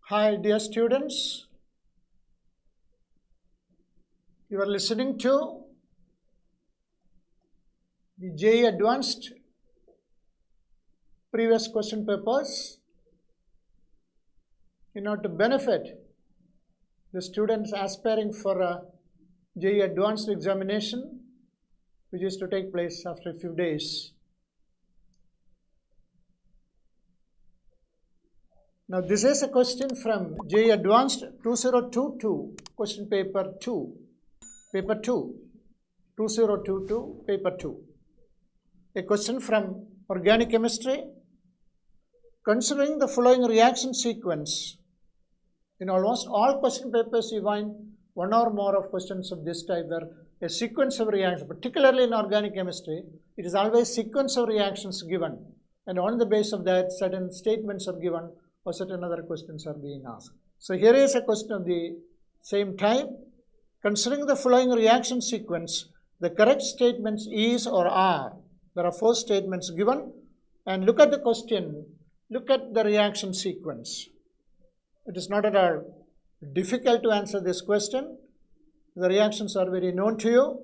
Hi, dear students. You are listening to the JEE Advanced previous question papers in order to benefit the students aspiring for a JEE Advanced examination, which is to take place after a few days. Now, this is a question from JEE Advanced 2022, question paper 2, 2022, paper 2. A question from organic chemistry. Considering the following reaction sequence, in almost all question papers you find one or more of questions of this type where a sequence of reactions, particularly in organic chemistry, it is always sequence of reactions given, and on the basis of that certain statements are given or certain other questions are being asked. So here is a question of the same type. Considering the following reaction sequence, the correct statements is or are. There are 4 statements given, and look at the question, look at the reaction sequence. It is not at all difficult to answer this question. The reactions are very known to you.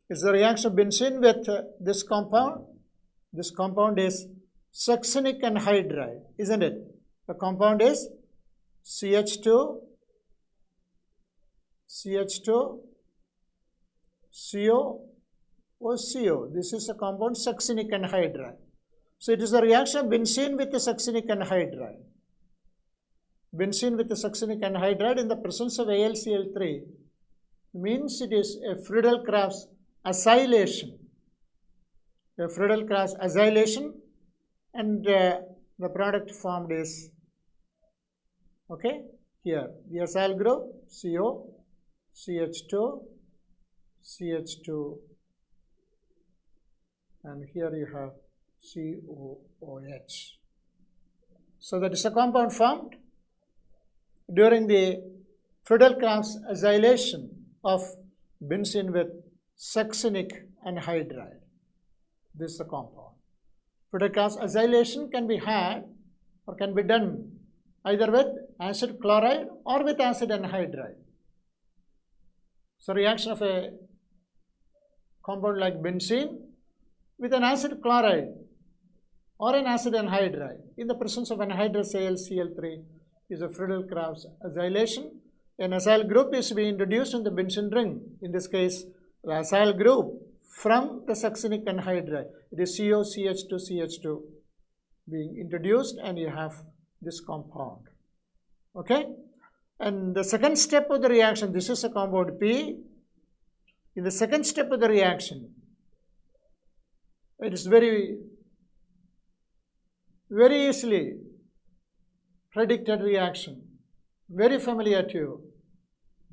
It's the reaction of benzene with this compound. This compound is succinic anhydride, isn't it? The compound is CH2, CO, or CO. This is a compound succinic anhydride. So it is a reaction of benzene with the succinic anhydride. Benzene with the succinic anhydride in the presence of AlCl3 means it is a Friedel-Crafts acylation. A Friedel-Crafts acylation, and the product formed is, okay, here the acyl group CO, CH2, and here you have COOH. So that is a compound formed during the Friedel-Crafts acylation of benzene with succinic anhydride. This is the compound. Friedel-Crafts acylation can be had or can be done either with acid chloride or with acid anhydride. So reaction of a compound like benzene with an acid chloride or an acid anhydride in the presence of anhydrous AlCl3 is a Friedel-Crafts acylation. An acyl group is to be introduced in the benzene ring. In this case, the acyl group from the succinic anhydride, it is CO, CH2 being introduced, and you have this compound. Okay? And the second step of the reaction, this is a compound P. In the second step of the reaction, it is very easily predicted reaction, very familiar to you.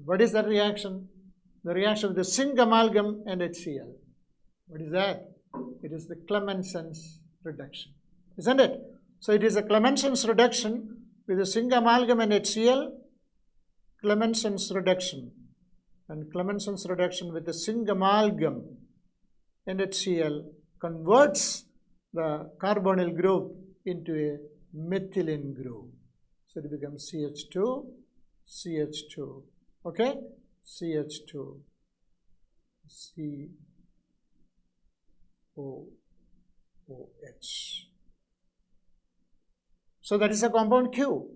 What is that reaction? The reaction of the zinc amalgam and HCl. What is that? It is the Clemenson's reduction, isn't it? So it is a Clemenson's reduction with the zinc amalgam and HCl, Clemenson's reduction, and Clemenson's reduction with the zinc amalgam and HCl converts the carbonyl group into a methylene group. So it becomes CH2, okay? CH2, COOH. So that is a compound Q.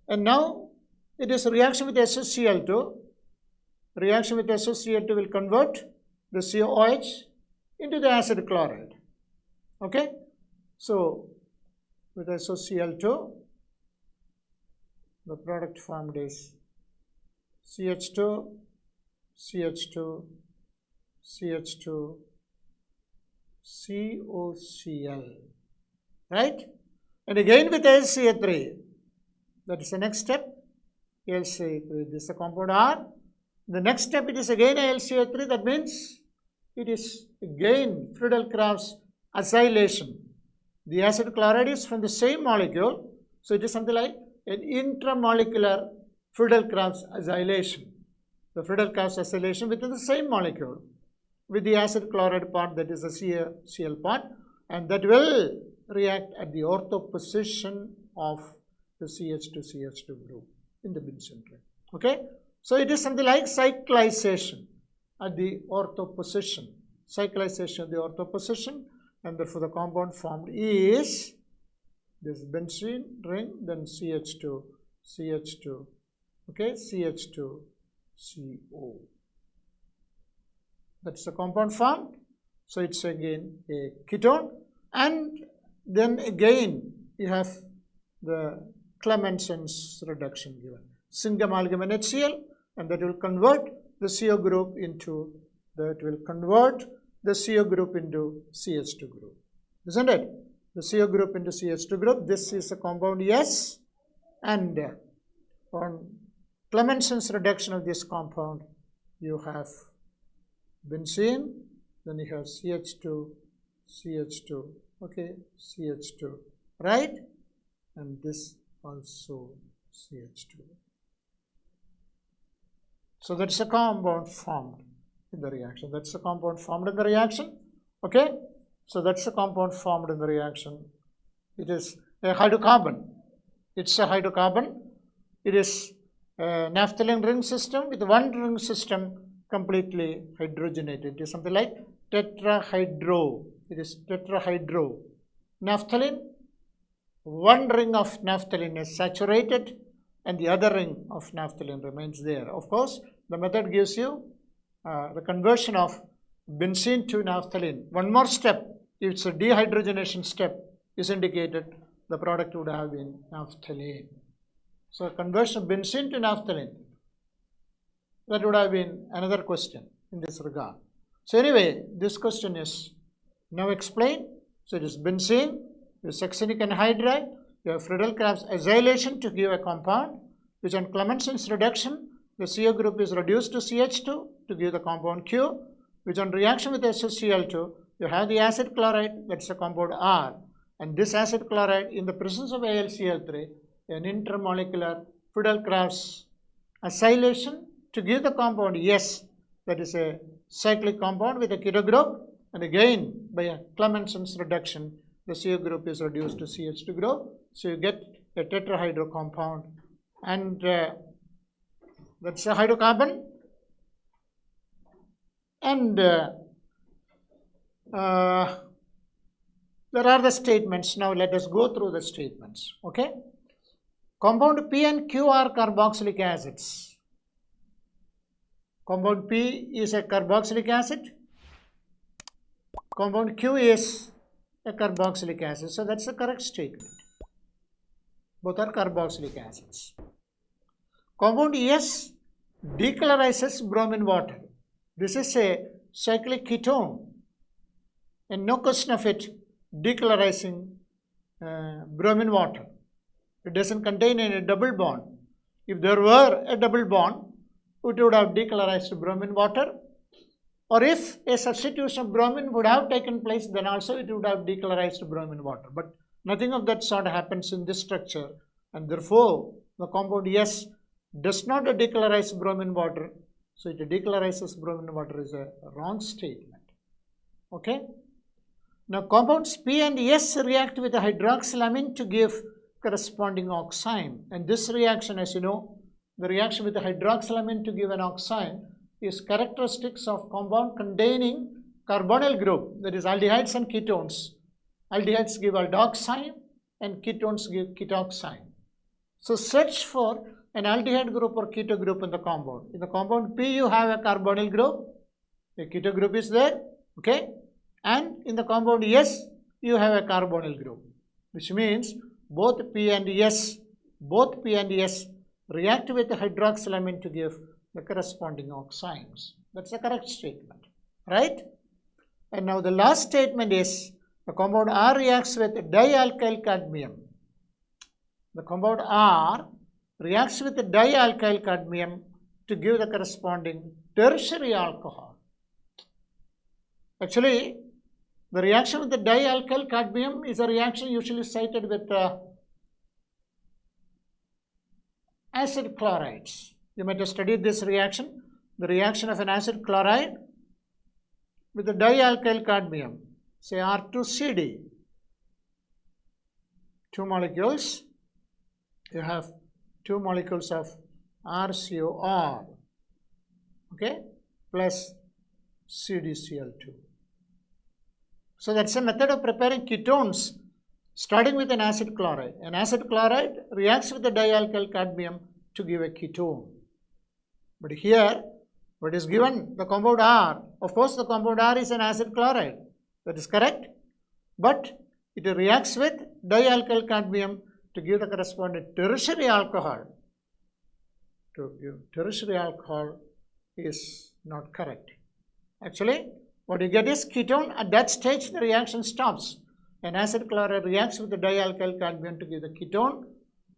And now it is a reaction with SOCl2. Reaction with SOCl2 will convert the COOH into the acid chloride. Okay? So with SOCl2, the product formed is CH2, COCl, right? And again with AlCl3, that is the next step. AlCl3, this is the compound R. The next step, it is again AlCl3, that means it is again Friedel-Crafts acylation. The acid chloride is from the same molecule, so it is something like an intramolecular Friedel-Crafts acylation. The Friedel-Crafts acylation within the same molecule with the acid chloride part, that is the CL part, and that will react at the ortho position of the CH2 group in the benzene ring. Okay, so it is something like cyclization at the ortho position. Cyclization at the ortho position, and therefore the compound formed is this benzene ring, then CH2, okay, CH2CO. That's the compound formed. So it's again a ketone, and then again you have the Clemenson's reduction given. Zinc amalgam NaCl, and that will convert the CO group into CO group into CH2 group, isn't it? The CO group into CH2 group. This is a compound S, and on Clemenson's reduction of this compound, you have benzene, then you have CH2, okay, CH2, right? And this also CH2. So that's a compound formed in the reaction. That's the compound formed in the reaction. Okay, so that's the compound formed in the reaction. It is a hydrocarbon. It's a hydrocarbon. It is a naphthalene ring system with one ring system completely hydrogenated. It is something like tetrahydro. It is tetrahydro. Naphthalene, one ring of naphthalene is saturated and the other ring of naphthalene remains there. Of course, the method gives you the conversion of benzene to naphthalene. One more step, if it's a dehydrogenation step, is indicated, the product would have been naphthalene. So conversion of benzene to naphthalene, that would have been another question in this regard. So anyway, this question is now explained. So it is benzene, the succinic anhydride, you have Friedel-Crafts acylation to give a compound, which on Clemenson's reduction, the CO group is reduced to CH2 to give the compound Q, which on reaction with SiCl2, you have the acid chloride, that's the compound R. And this acid chloride, in the presence of AlCl3, an intermolecular Friedel-Crafts acylation to give the compound S, that is a cyclic compound with a keto group. And again, by a Clemenson's reduction, the CO group is reduced to CH2 group. So you get a tetrahydro compound, and that's a hydrocarbon. And there are the statements. Now let us go through the statements. Okay. Compound P and Q are carboxylic acids. Compound P is a carboxylic acid. Compound Q is a carboxylic acid. So that's the correct statement. Both are carboxylic acids. Compound S decolorizes bromine water. This is a cyclic ketone, and no question of it decolorizing bromine water. It doesn't contain any double bond. If there were a double bond, it would have decolorized bromine water. Or if a substitution of bromine would have taken place, then also it would have decolorized bromine water. But nothing of that sort happens in this structure, and therefore the compound S does not decolorize bromine water. So it decolorizes bromine water is a wrong statement. Okay. Now compounds P and S react with a hydroxylamine to give corresponding oxime. And this reaction, as you know, the reaction with the hydroxylamine to give an oxime is characteristics of compound containing carbonyl group, that is aldehydes and ketones. Aldehydes give aldoxime and ketones give ketoxime. So search for an aldehyde group or keto group in the compound. In the compound P, you have a carbonyl group, a keto group is there, okay? And in the compound S, you have a carbonyl group, which means both P and S react with the hydroxylamine to give the corresponding oximes. That's the correct statement, right? And now the last statement is the compound R reacts with dialkyl cadmium. The compound R reacts with the dialkyl cadmium to give the corresponding tertiary alcohol. Actually, the reaction with the dialkyl cadmium is a reaction usually cited with acid chlorides. You might have studied this reaction, the reaction of an acid chloride with the dialkyl cadmium, say R2CD. Two molecules, you have 2 molecules of RCOR, okay, plus CdCl2. So that's a method of preparing ketones starting with an acid chloride. An acid chloride reacts with the dialkyl cadmium to give a ketone. But here, what is given? The compound R. Of course, the compound R is an acid chloride. That is correct. But it reacts with dialkyl cadmium to give the corresponding tertiary alcohol. To give tertiary alcohol is not correct. Actually, what you get is ketone. At that stage, the reaction stops. An acid chloride reacts with the dialkyl cadmium to give the ketone,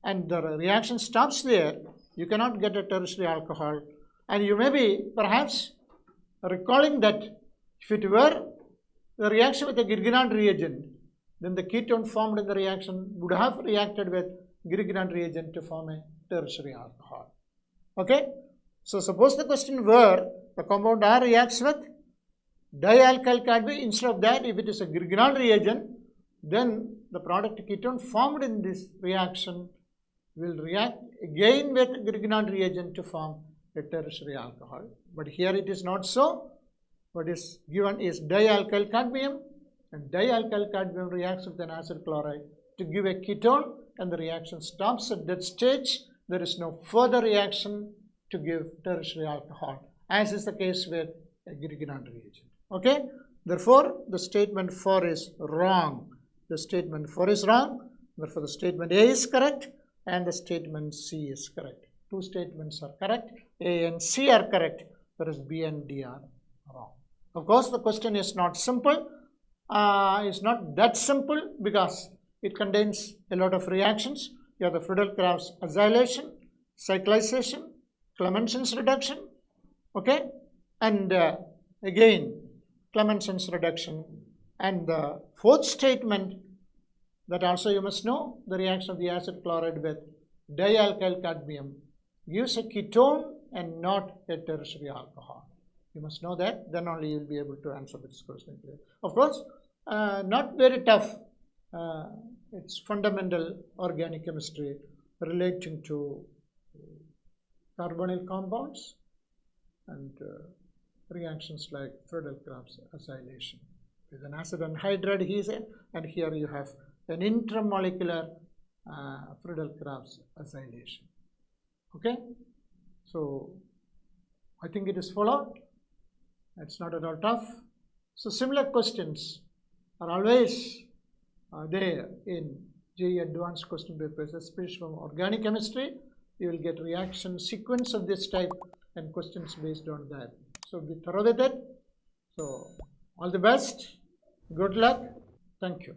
and the reaction stops there. You cannot get a tertiary alcohol. And you may be perhaps recalling that if it were the reaction with the Grignard reagent, then the ketone formed in the reaction would have reacted with Grignard reagent to form a tertiary alcohol. Okay? So suppose the question were the compound R reacts with dialkyl cadmium. Instead of that, if it is a Grignard reagent, then the product ketone formed in this reaction will react again with Grignard reagent to form a tertiary alcohol. But here it is not so. What is given is dialkyl cadmium, and dialkyl cadmium reacts with an acid chloride to give a ketone, and the reaction stops at that stage. There is no further reaction to give tertiary alcohol, as is the case with a Grignard reagent. Okay? Therefore, the statement 4 is wrong. The statement 4 is wrong. Therefore, the statement A is correct and the statement C is correct. 2 statements are correct. A and C are correct, whereas B and D are wrong. Of course, the question is not simple. It's not that simple because it contains a lot of reactions. You have the Friedel-Crafts acylation, cyclization, Clemenson's reduction, okay, and again Clemenson's reduction. And the 4th statement that also you must know, the reaction of the acid chloride with dialkyl cadmium gives a ketone and not a tertiary alcohol. You must know that, then only you will be able to answer this question. Of course, not very tough. It's fundamental organic chemistry relating to carbonyl compounds and reactions like Friedel-Crafts acylation. With an acid anhydride here, and here you have an intramolecular Friedel-Crafts acylation. Okay? So, I think it is followed. It's not at all tough. So, similar questions are always there in JEE advanced question papers, especially from organic chemistry. You will get reaction sequence of this type and questions based on that. So, be thorough with it. So, all the best. Good luck. Thank you.